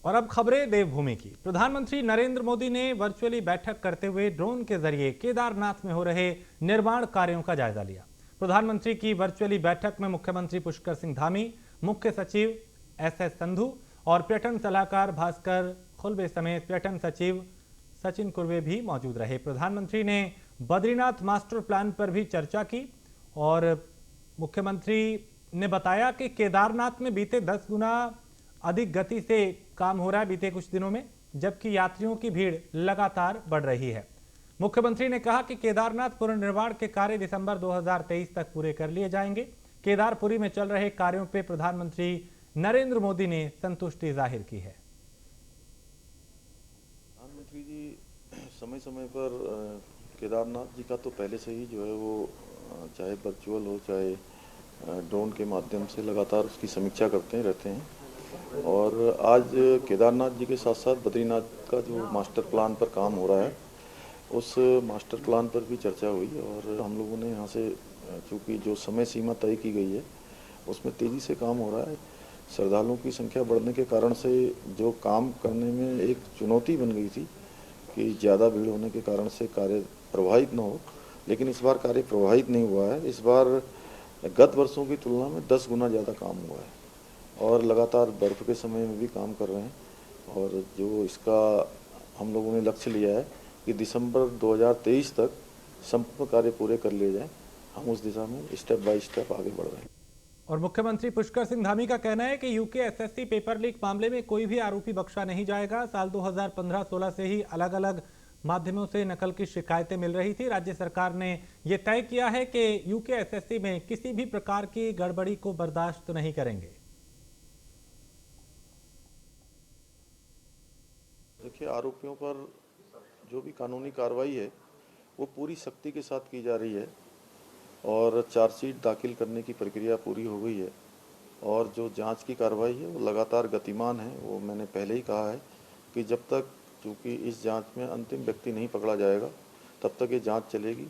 और अब खबरें देवभूमि की। प्रधानमंत्री नरेंद्र मोदी ने वर्चुअली बैठक करते हुए ड्रोन के जरिए केदारनाथ में हो रहे निर्माण कार्यों का जायजा लिया। प्रधानमंत्री की वर्चुअली बैठक में मुख्यमंत्री पुष्कर सिंह धामी, मुख्य सचिव एस संधू और पर्यटन सलाहकार भास्कर खुलबे समेत पर्यटन सचिव सचिन कुर्वे भी मौजूद रहे। प्रधानमंत्री ने बद्रीनाथ मास्टर प्लान पर भी चर्चा की और मुख्यमंत्री ने बताया कि केदारनाथ में बीते 10 गुना अधिक गति से काम हो रहा है बीते कुछ दिनों में, जबकि यात्रियों की भीड़ लगातार बढ़ रही है। मुख्यमंत्री ने कहा कि केदारनाथ पुनर्निर्माण के कार्य दिसंबर 2023 तक पूरे कर लिए जाएंगे। केदारपुरी में चल रहे कार्यों पर प्रधानमंत्री नरेंद्र मोदी ने संतुष्टि जाहिर की है। प्रधानमंत्री जी समय समय पर केदारनाथ जी का तो पहले से ही जो है वो चाहे वर्चुअल हो चाहे ड्रोन के माध्यम से लगातार उसकी समीक्षा करते रहते हैं। और आज केदारनाथ जी के साथ साथ बद्रीनाथ का जो मास्टर प्लान पर काम हो रहा है उस मास्टर प्लान पर भी चर्चा हुई और हम लोगों ने यहाँ से चूँकि जो समय सीमा तय की गई है उसमें तेज़ी से काम हो रहा है। श्रद्धालुओं की संख्या बढ़ने के कारण से जो काम करने में एक चुनौती बन गई थी कि ज़्यादा भीड़ होने के कारण से कार्य प्रभावित न हो, लेकिन इस बार कार्य प्रभावित नहीं हुआ है। इस बार गत वर्षों की तुलना में 10 गुना ज़्यादा काम हुआ है और लगातार बर्फ़ के समय में भी काम कर रहे हैं। और जो इसका हम लोगों ने लक्ष्य लिया है कि दिसंबर 2023 तक संपूर्ण कार्य पूरे कर लिए जाएं, हम उस दिशा में स्टेप बाय स्टेप आगे बढ़ रहे हैं। और मुख्यमंत्री पुष्कर सिंह धामी का कहना है कि यूके एसएससी पेपर लीक मामले में कोई भी आरोपी बख्शा नहीं जाएगा। साल 2015-16 से ही अलग अलग माध्यमों से नकल की शिकायतें मिल रही थी। राज्य सरकार ने यह तय किया है कि यूके एसएससी में किसी भी प्रकार की गड़बड़ी को बर्दाश्त नहीं करेंगे। देखिए, आरोपियों पर जो भी कानूनी कार्रवाई है वो पूरी सख्ती के साथ की जा रही है और चार्जशीट दाखिल करने की प्रक्रिया पूरी हो गई है और जो जांच की कार्रवाई है वो लगातार गतिमान है। वो मैंने पहले ही कहा है कि जब तक चूँकि इस जांच में अंतिम व्यक्ति नहीं पकड़ा जाएगा तब तक ये जांच चलेगी।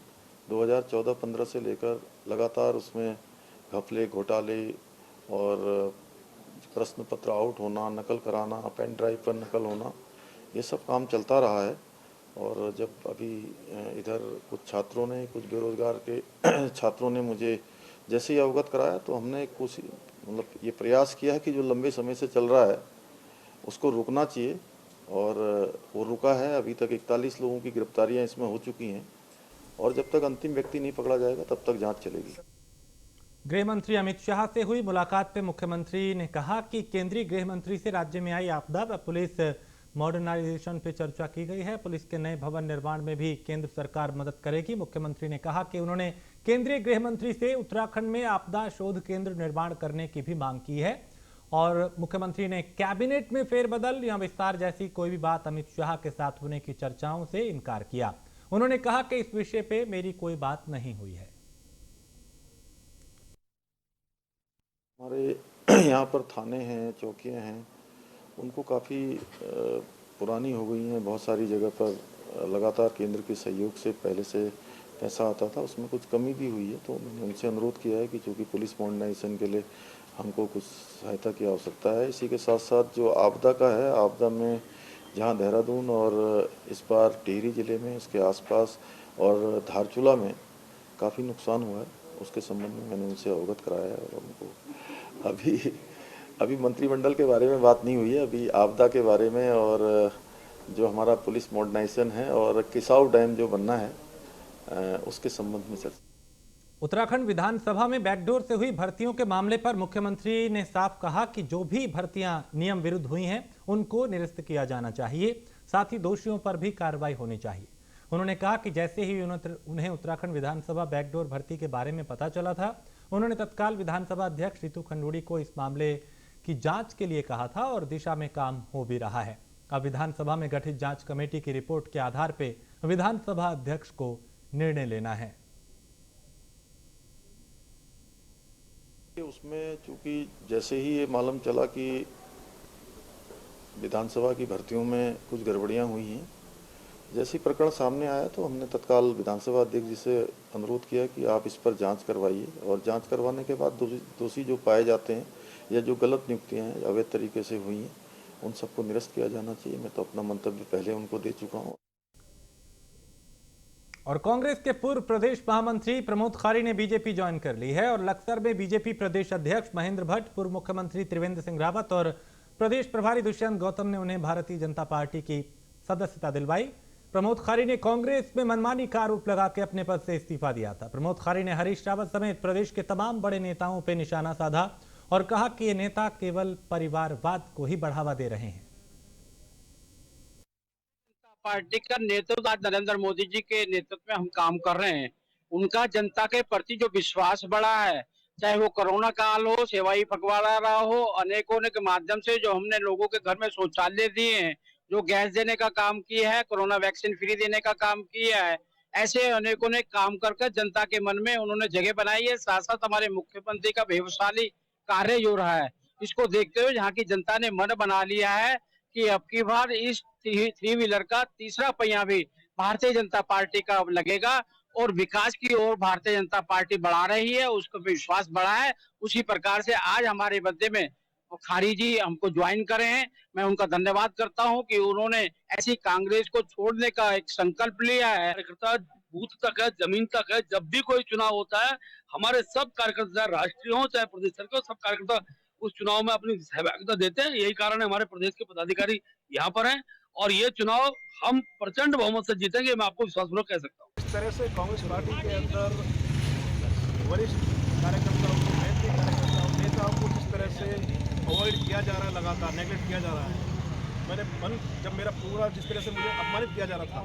2014-15 से लेकर लगातार उसमें घपले, घोटाले और प्रश्न पत्र आउट होना, नकल कराना, पेन ड्राइव पर नकल होना, ये सब काम चलता रहा है। और जब अभी इधर कुछ छात्रों ने, कुछ बेरोजगार के छात्रों ने मुझे जैसे ही अवगत कराया तो हमने कुछ मतलब ये प्रयास किया है कि जो लंबे समय से चल रहा है उसको रुकना चाहिए और वो रुका है। अभी तक 41 लोगों की गिरफ्तारियां इसमें हो चुकी हैं और जब तक अंतिम व्यक्ति नहीं पकड़ा जाएगा तब तक जांच चलेगी। गृह मंत्री अमित शाह से हुई मुलाकात में मुख्यमंत्री ने कहा कि केंद्रीय गृह मंत्री से राज्य में आई आपदा व पुलिस मॉडर्नाइजेशन पर चर्चा की गई है। पुलिस के नए भवन निर्माण में भी केंद्र सरकार मदद करेगी। मुख्यमंत्री ने कहा कि उन्होंने केंद्रीय गृह मंत्री से उत्तराखंड में आपदा शोध केंद्र निर्माण करने की भी मांग की है और मुख्यमंत्री ने कैबिनेट में फेरबदल या विस्तार जैसी कोई भी बात अमित शाह के साथ होने की चर्चाओं से इनकार किया। उन्होंने कहा कि इस विषय पे मेरी कोई बात नहीं हुई है। हमारे यहाँ पर थाने हैं, चौकियाँ हैं, उनको काफ़ी पुरानी हो गई हैं। बहुत सारी जगह पर लगातार केंद्र के सहयोग से पहले से पैसा आता था, उसमें कुछ कमी भी हुई है। तो मैंने उनसे अनुरोध किया है कि चूँकि पुलिस मॉडर्नाइजेशन के लिए हमको कुछ सहायता की आवश्यकता है। इसी के साथ साथ जो आपदा का है, आपदा में जहाँ देहरादून और इस बार टिहरी ज़िले में, इसके आसपास और धारचूला में काफ़ी नुकसान हुआ है, उसके संबंध में मैंने उनसे अवगत कराया है। और उनको अभी मंत्रिमंडल के बारे में बात नहीं हुई है, अभी आपदा के बारे में और जो हमारा पुलिस मॉडर्नाइजेशन है और किसाऊ डैम जो बनना है उसके संबंध में चर्चा। उत्तराखंड विधानसभा में बैकडोर से हुई भर्तियों के मामले पर मुख्यमंत्री ने साफ कहा कि जो भी भर्तियां नियम विरुद्ध हुई हैं उनको निरस्त किया जाना चाहिए, साथ ही दोषियों पर भी कार्रवाई होनी चाहिए। उन्होंने कहा कि जैसे ही उन्हें उत्तराखंड विधानसभा बैकडोर भर्ती के बारे में पता चला था, उन्होंने तत्काल विधानसभा अध्यक्ष रितु खंडूड़ी को इस मामले की जांच के लिए कहा था और दिशा में काम हो भी रहा है। अब विधानसभा में गठित जांच कमेटी की रिपोर्ट के आधार पर विधानसभा अध्यक्ष को निर्णय लेना है। उसमें चूंकि जैसे ही ये मालूम चला कि विधानसभा की भर्तियों में कुछ गड़बड़ियां हुई हैं, जैसे ही प्रकरण सामने आया तो हमने तत्काल विधानसभा अध्यक्ष जी से अनुरोध किया कि आप इस पर जांच करवाइए और जांच करवाने के बाद दोषी जो पाए जाते हैं या जो गलत नियुक्तियां हैं अवैध तरीके से हुई हैं उन सबको निरस्त किया जाना चाहिए। मैं तो अपना मंतव्य पहले उनको दे चुका हूँ। और कांग्रेस के पूर्व प्रदेश महामंत्री प्रमोद खारी ने बीजेपी ज्वाइन कर ली है और लक्सर में बीजेपी प्रदेश अध्यक्ष महेंद्र भट्ट, पूर्व मुख्यमंत्री त्रिवेंद्र सिंह रावत और प्रदेश प्रभारी दुष्यंत गौतम ने उन्हें भारतीय जनता पार्टी की सदस्यता दिलवाई। प्रमोद खारी ने कांग्रेस में मनमानी का आरोप लगा के अपने पद से इस्तीफा दिया था। प्रमोद खारी ने हरीश रावत समेत प्रदेश के तमाम बड़े नेताओं पर निशाना साधा और कहा कि ये नेता केवल परिवारवाद को ही बढ़ावा दे रहे हैं। पार्टी का नेतृत्व आज नरेंद्र मोदी जी के नेतृत्व में हम काम कर रहे हैं। उनका जनता के प्रति जो विश्वास बढ़ा है, चाहे वो कोरोना काल हो, सेवाई पखवाड़ा रहा हो, अनेकों के माध्यम से जो हमने लोगों के घर में शौचालय दिए हैं, जो गैस देने का काम किया है, कोरोना वैक्सीन फ्री देने का काम किया है, ऐसे अनेकों ने काम कर जनता के मन में उन्होंने जगह बनाई है। साथ साथ हमारे मुख्यमंत्री का प्रभावशाली कार्य जो रहा है, इसको देखते हुए यहाँ की जनता ने मन बना लिया है कि अब की बार इस थ्री व्हीलर का तीसरा पहिया भी भारतीय जनता पार्टी का लगेगा और विकास की ओर भारतीय जनता पार्टी बढ़ा रही है, उसको विश्वास बढ़ा है। उसी प्रकार से आज हमारे बदले में खारी जी हमको ज्वाइन करे हैं। मैं उनका धन्यवाद करता हूं कि उन्होंने ऐसी कांग्रेस को छोड़ने का एक संकल्प लिया है। कार्यकर्ता बूथ तक है, जमीन तक है। जब भी कोई चुनाव होता है, हमारे सब कार्यकर्ता, राष्ट्रीय हो चाहे प्रदेश स्तर के, सब कार्यकर्ता उस चुनाव में अपनी सहभागिता देते हैं। यही कारण है हमारे प्रदेश के पदाधिकारी यहाँ पर हैं और ये चुनाव हम प्रचंड बहुमत से जीतेंगे, मैं आपको विश्वासपूर्वक कह सकता हूँ। इस तरह से कांग्रेस पार्टी के अंदर वरिष्ठ कार्यकर्ताओं को, मेहनती कार्यकर्ताओं, नेताओं को जिस तरह से अवॉइड किया जा रहा है, लगातार नेगलेक्ट किया जा रहा है, जब मेरा पूरा जिस तरह से मुझे अपमानित किया जा रहा था,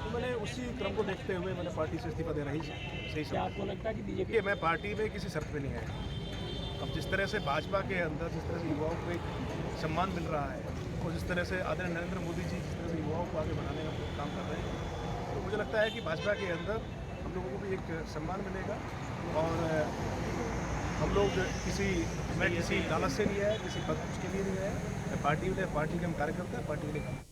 तो मैंने उसी क्रम को देखते हुए मैंने पार्टी से इस्तीफा देना ही सही समझा। आपको लगता है कि बीजेपी, मैं पार्टी में किसी शर्त पे नहीं आया। अब जिस तरह से भाजपा के अंदर जिस तरह से युवाओं को एक सम्मान मिल रहा है और जिस तरह से आदरणीय नरेंद्र मोदी जी जिस तरह से युवाओं को आगे बढ़ाने का काम कर रहे हैं, तो मुझे लगता है कि भाजपा के अंदर हम लोगों को भी एक सम्मान मिलेगा और हम लोग किसी लालच से नहीं है, किसी पद के लिए नहीं है। पार्टी के हम कार्यकर्ता हैं, पार्टी के लिए।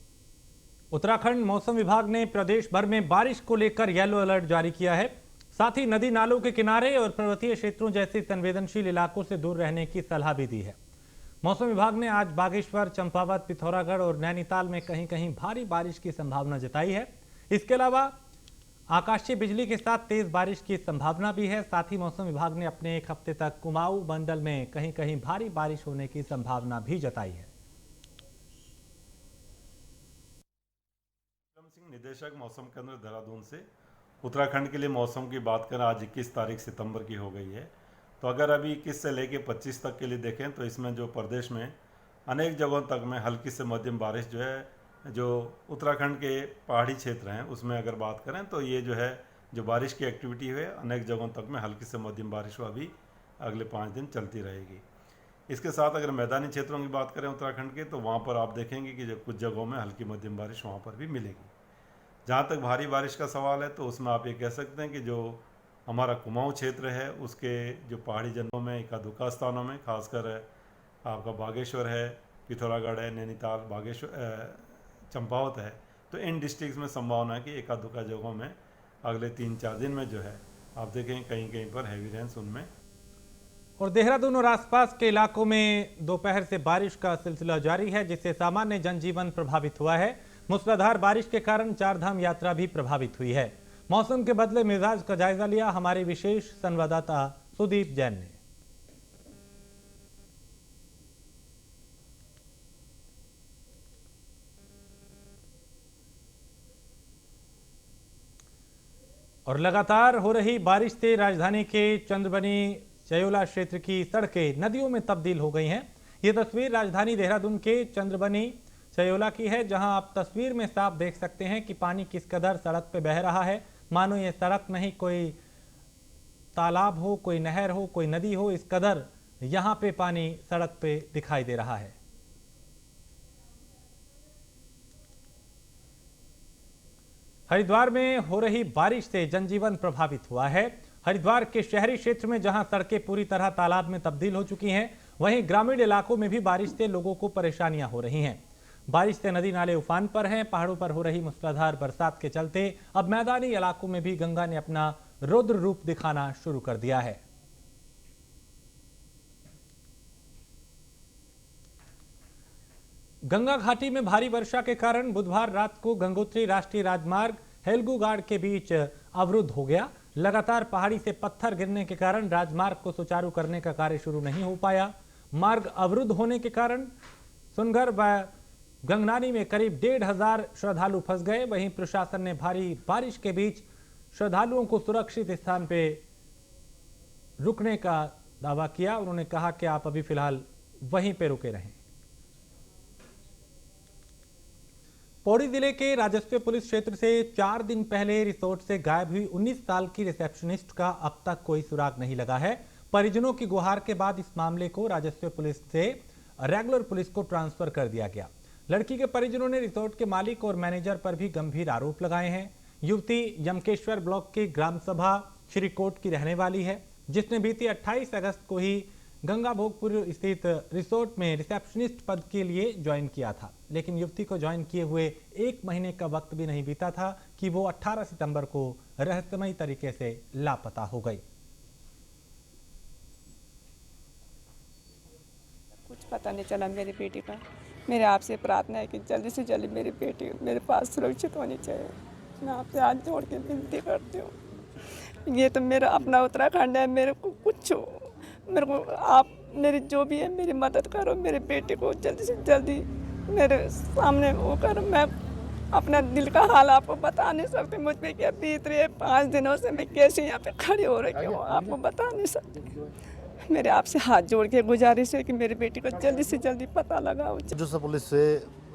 उत्तराखंड मौसम विभाग ने प्रदेश भर में बारिश को लेकर येलो अलर्ट जारी किया है। साथ ही नदी नालों के किनारे और पर्वतीय क्षेत्रों जैसे संवेदनशील इलाकों से दूर रहने की सलाह भी दी है। मौसम विभाग ने आज बागेश्वर, चंपावत, पिथौरागढ़ और नैनीताल में कहीं कहीं भारी बारिश की संभावना जताई है। इसके अलावा आकाशीय बिजली के साथ तेज बारिश की संभावना भी है। साथ ही मौसम विभाग ने अपने एक हफ्ते तक कुमाऊं मंडल में कहीं कहीं भारी बारिश होने की संभावना भी जताई है। निदेशक मौसम केंद्र देहरादून से उत्तराखंड के लिए मौसम की बात करें, आज 21 तारीख सितंबर की हो गई है। तो अगर अभी 21 से लेके 25 तक के लिए देखें तो इसमें जो प्रदेश में अनेक जगहों तक में हल्की से मध्यम बारिश जो है, जो उत्तराखंड के पहाड़ी क्षेत्र हैं उसमें अगर बात करें तो ये जो है जो बारिश की एक्टिविटी है अनेक जगहों तक में हल्की से मध्यम बारिश हुआ भी अगले 5 दिन चलती रहेगी। इसके साथ अगर मैदानी क्षेत्रों की बात करें उत्तराखंड के, तो वहाँ पर आप देखेंगे कि जो कुछ जगहों में हल्की मध्यम बारिश वहाँ पर भी मिलेगी। जहाँ तक भारी बारिश का सवाल है तो उसमें आप ये कह सकते हैं कि जो हमारा कुमाऊं क्षेत्र है उसके जो पहाड़ी जनपदों में एकाधुका स्थानों में, खासकर आपका बागेश्वर है, पिथौरागढ़ है, नैनीताल, बागेश्वर, चंपावत है, तो इन डिस्ट्रिक्ट्स में संभावना है कि एकाधुका जगहों में अगले 3-4 दिन में जो है आप देखें कहीं कहीं पर हैवी रेन्स उनमें। और देहरादून और आसपास के इलाकों में दोपहर से बारिश का सिलसिला जारी है, जिससे सामान्य जनजीवन प्रभावित हुआ है। मूसलाधार बारिश के कारण चारधाम यात्रा भी प्रभावित हुई है। मौसम के बदले मिजाज का जायजा लिया हमारे विशेष संवाददाता सुदीप जैन ने। और लगातार हो रही बारिश से राजधानी के चंद्रबनी चयोला क्षेत्र की सड़कें नदियों में तब्दील हो गई हैं। ये तस्वीर राजधानी देहरादून के चंद्रबनी चयोला की है, जहां आप तस्वीर में साफ देख सकते हैं कि पानी किस कदर सड़क पे बह रहा है। मानो ये सड़क नहीं कोई तालाब हो, कोई नहर हो, कोई नदी हो, इस कदर यहां पे पानी सड़क पे दिखाई दे रहा है। हरिद्वार में हो रही बारिश से जनजीवन प्रभावित हुआ है। हरिद्वार के शहरी क्षेत्र में जहां सड़कें पूरी तरह तालाब में तब्दील हो चुकी हैं, वहीं ग्रामीण इलाकों में भी बारिश से लोगों को परेशानियां हो रही हैं। बारिश से नदी नाले उफान पर हैं। पहाड़ों पर हो रही मूसलाधार बरसात के चलते अब मैदानी इलाकों में भी गंगा ने अपना रौद्र रूप दिखाना शुरू कर दिया है। गंगा घाटी में भारी वर्षा के कारण बुधवार रात को गंगोत्री राष्ट्रीय राजमार्ग हेलगूगाड़ के बीच अवरुद्ध हो गया। लगातार पहाड़ी से पत्थर गिरने के कारण राजमार्ग को सुचारू करने का कार्य शुरू नहीं हो पाया। मार्ग अवरुद्ध होने के कारण सुनगर व गंगनानी में करीब 1,500 श्रद्धालु फंस गए। वहीं प्रशासन ने भारी बारिश के बीच श्रद्धालुओं को सुरक्षित स्थान पे रुकने का दावा किया। उन्होंने कहा कि आप अभी फिलहाल वहीं पे रुके रहें। पौड़ी जिले के राजस्व पुलिस क्षेत्र से 4 दिन पहले रिसोर्ट से गायब हुई 19 साल की रिसेप्शनिस्ट का अब तक कोई सुराग नहीं लगा है। परिजनों की गुहार के बाद इस मामले को राजस्व पुलिस से रेगुलर पुलिस को ट्रांसफर कर दिया गया। लड़की के परिजनों ने रिसोर्ट के मालिक और मैनेजर पर भी गंभीर आरोप लगाए हैं। युवती यमकेश्वर ब्लॉक की ग्राम सभा श्रीकोट की रहने वाली है, जिसने बीती 28 अगस्त को ही गंगा भोगपुर स्थित रिसोर्ट में रिसेप्शनिस्ट पद के लिए ज्वाइन किया था। लेकिन युवती को ज्वाइन किए हुए 1 महीने का वक्त भी नहीं बीता था कि वो 18 सितंबर को रहस्यमयी तरीके से लापता हो गई। कुछ पता नहीं चला मेरी बेटी का। मेरे आपसे प्रार्थना है कि जल्दी से जल्दी मेरी बेटी मेरे पास सुरक्षित होनी चाहिए। मैं आपसे हाथ जोड़ के विनती करती हूँ। ये तो मेरा अपना उत्तराखंड है, मेरे को कुछ मेरे को आप मेरी जो भी है मेरी मदद करो। मेरे बेटे को जल्दी से जल्दी मेरे सामने वो करो। मैं अपना दिल का हाल आपको बता नहीं सकती। मुझ पे क्या बीत रही है 5 दिनों से, मैं कैसे यहाँ पे खड़ी हो रही हूँ आपको बता नहीं सकती। मेरे आपसे हाथ जोड़ के गुजारिश है कि मेरी बेटी को जल्दी से जल्दी पता लगाओ। राजस्व पुलिस से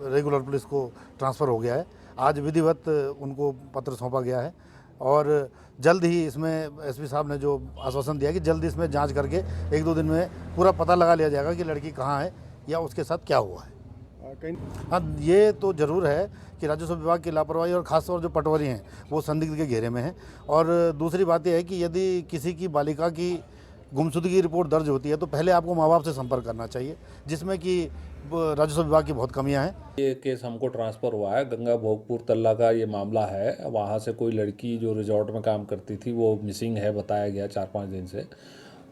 रेगुलर पुलिस को ट्रांसफ़र हो गया है। आज विधिवत उनको पत्र सौंपा गया है और जल्द ही इसमें एसपी साहब ने जो आश्वासन दिया कि जल्द इसमें जांच करके 1-2 दिन में पूरा पता लगा लिया जाएगा कि लड़की कहाँ है या उसके साथ क्या हुआ है। हाँ, ये तो ज़रूर है कि राजस्व विभाग की लापरवाही और ख़ासतौर जो पटवारी हैं वो संदिग्ध के घेरे में हैं। और दूसरी बात यह है कि यदि किसी की बालिका की गुमशुदगी की रिपोर्ट दर्ज होती है तो पहले आपको माँ बाप से संपर्क करना चाहिए, जिसमें कि राजस्व विभाग की बहुत कमियां हैं। ये केस हमको ट्रांसफ़र हुआ है। गंगा भोगपुर तल्ला का ये मामला है। वहाँ से कोई लड़की जो रिजॉर्ट में काम करती थी वो मिसिंग है बताया गया 4-5 दिन से।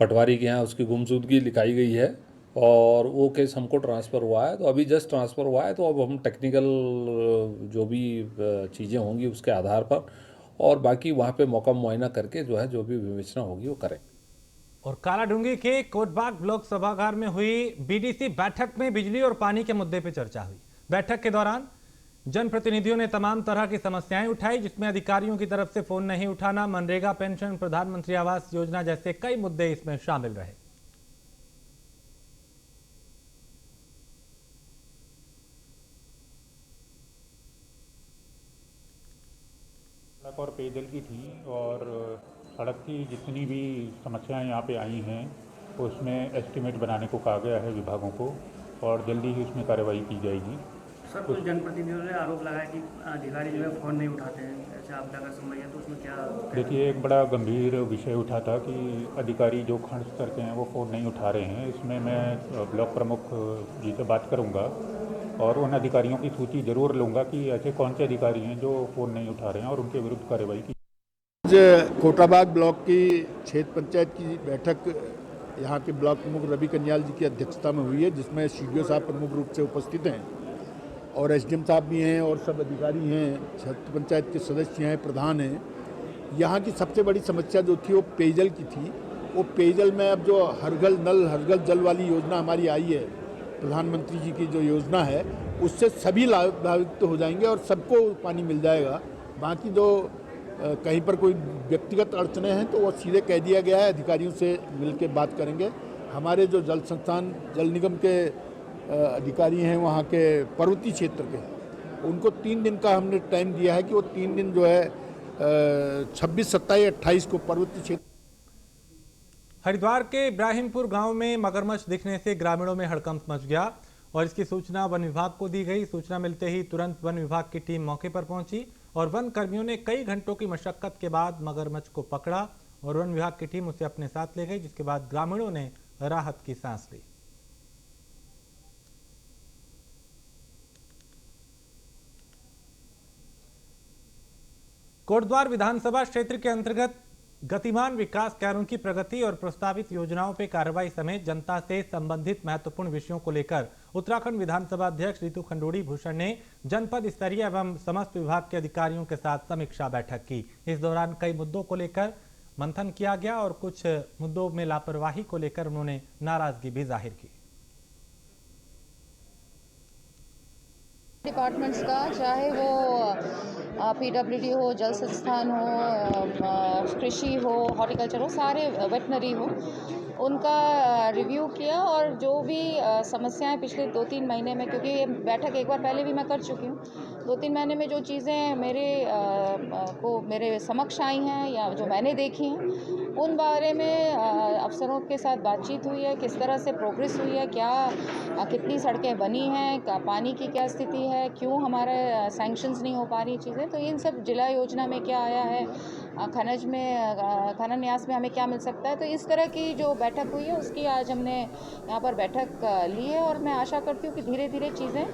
पटवारी के यहाँ उसकी गुमशुदगी लिखाई गई है और वो केस हमको ट्रांसफ़र हुआ है। तो अभी जस्ट ट्रांसफ़र हुआ है, तो अब हम टेक्निकल जो भी चीज़ें होंगी उसके आधार पर और बाकी वहाँ पे मौका मुआयना करके जो है जो भी विवेचना होगी वो करें। और कालाडूंगी के कोटबाग ब्लॉक सभागार में हुई बीडीसी बैठक में बिजली और पानी के मुद्दे पर चर्चा हुई। बैठक के दौरान जनप्रतिनिधियों ने तमाम तरह की समस्याएं उठाई, जिसमें अधिकारियों की तरफ से फोन नहीं उठाना, मनरेगा पेंशन, प्रधानमंत्री आवास योजना जैसे कई मुद्दे इसमें शामिल रहे। सड़क और पेयजल की थी और सड़क की जितनी भी समस्याएं यहाँ पे आई हैं उसमें एस्टीमेट बनाने को कहा गया है विभागों को और जल्दी ही उसमें कार्रवाई की जाएगी। सर, कुछ जनप्रतिनिधियों ने आरोप लगाया कि अधिकारी जो है फ़ोन नहीं उठाते हैं, ऐसे आपदा का समय है तो उसमें क्या? देखिए, एक बड़ा गंभीर विषय उठा था कि अधिकारी जो खंड स्तर के हैं वो फ़ोन नहीं उठा रहे हैं। इसमें मैं ब्लॉक प्रमुख जी से बात करूँगा और उन अधिकारियों की सूची जरूर लूँगा कि ऐसे कौन से अधिकारी हैं जो फ़ोन नहीं उठा रहे हैं और उनके विरुद्ध कार्रवाई की। कोटाबाग ब्लॉक की क्षेत्र पंचायत की बैठक यहाँ के ब्लॉक प्रमुख रवि कन्याल जी की अध्यक्षता में हुई है, जिसमें सीडीओ साहब प्रमुख रूप से उपस्थित हैं और एसडीएम साहब भी हैं और सब अधिकारी हैं, क्षेत्र पंचायत के सदस्य हैं, प्रधान हैं। यहाँ की सबसे बड़ी समस्या जो थी वो पेयजल की थी। वो पेयजल में अब जो हर घर नल हर घर जल वाली योजना हमारी आई है, प्रधानमंत्री जी की जो योजना है, उससे सभी लाभान्वित हो जाएंगे और सबको पानी मिल जाएगा। बाकी जो कहीं पर कोई व्यक्तिगत अड़चने हैं तो वो सीधे कह दिया गया है, अधिकारियों से मिलकर बात करेंगे। हमारे जो जल संस्थान जल निगम के अधिकारी हैं वहाँ के पर्वतीय क्षेत्र के, उनको 3 दिन का हमने टाइम दिया है कि वो 3 दिन जो है 26, 27, 28 को पर्वतीय क्षेत्र। हरिद्वार के इब्राहिमपुर गांव में मगरमच्छ दिखने से ग्रामीणों में हड़कंप मच गया और इसकी सूचना वन विभाग को दी गई। सूचना मिलते ही तुरंत वन विभाग की टीम मौके पर पहुंची और वन कर्मियों ने कई घंटों की मशक्कत के बाद मगरमच्छ को पकड़ा और वन विभाग की टीम उसे अपने साथ ले गई, जिसके बाद ग्रामीणों ने राहत की सांस ली। कोटद्वार विधानसभा क्षेत्र के अंतर्गत गतिमान विकास कार्यों की प्रगति और प्रस्तावित योजनाओं पर कार्रवाई समेत जनता से संबंधित महत्वपूर्ण विषयों को लेकर उत्तराखंड विधानसभा अध्यक्ष रितु खंडूड़ी भूषण ने जनपद स्तरीय एवं समस्त विभाग के अधिकारियों के साथ समीक्षा बैठक की। इस दौरान कई मुद्दों को लेकर मंथन किया गया और कुछ मुद्दों में लापरवाही को लेकर उन्होंने नाराजगी भी जाहिर की। डिपार्टमेंट्स का, चाहे वो पीडब्ल्यूडी हो, जल संस्थान हो, कृषि हो, हॉर्टिकल्चर हो, सारे वेटनरी हो, उनका रिव्यू किया और जो भी समस्याएं पिछले 2-3 महीने में, क्योंकि ये बैठक एक बार पहले भी मैं कर चुकी हूँ, 2-3 महीने में जो चीज़ें मेरे समक्ष आई हैं या जो मैंने देखी हैं, उन बारे में अफसरों के साथ बातचीत हुई है, किस तरह से प्रोग्रेस हुई है, कितनी सड़कें बनी हैं, पानी की क्या स्थिति है, क्यों हमारे सैंक्शंस नहीं हो पा रही चीज़ें, तो इन सब जिला योजना में क्या आया है, खनन न्यास में हमें क्या मिल सकता है। तो इस तरह की जो बैठक हुई है उसकी आज हमने यहाँ पर बैठक ली है और मैं आशा करती हूँ कि धीरे धीरे चीज़ें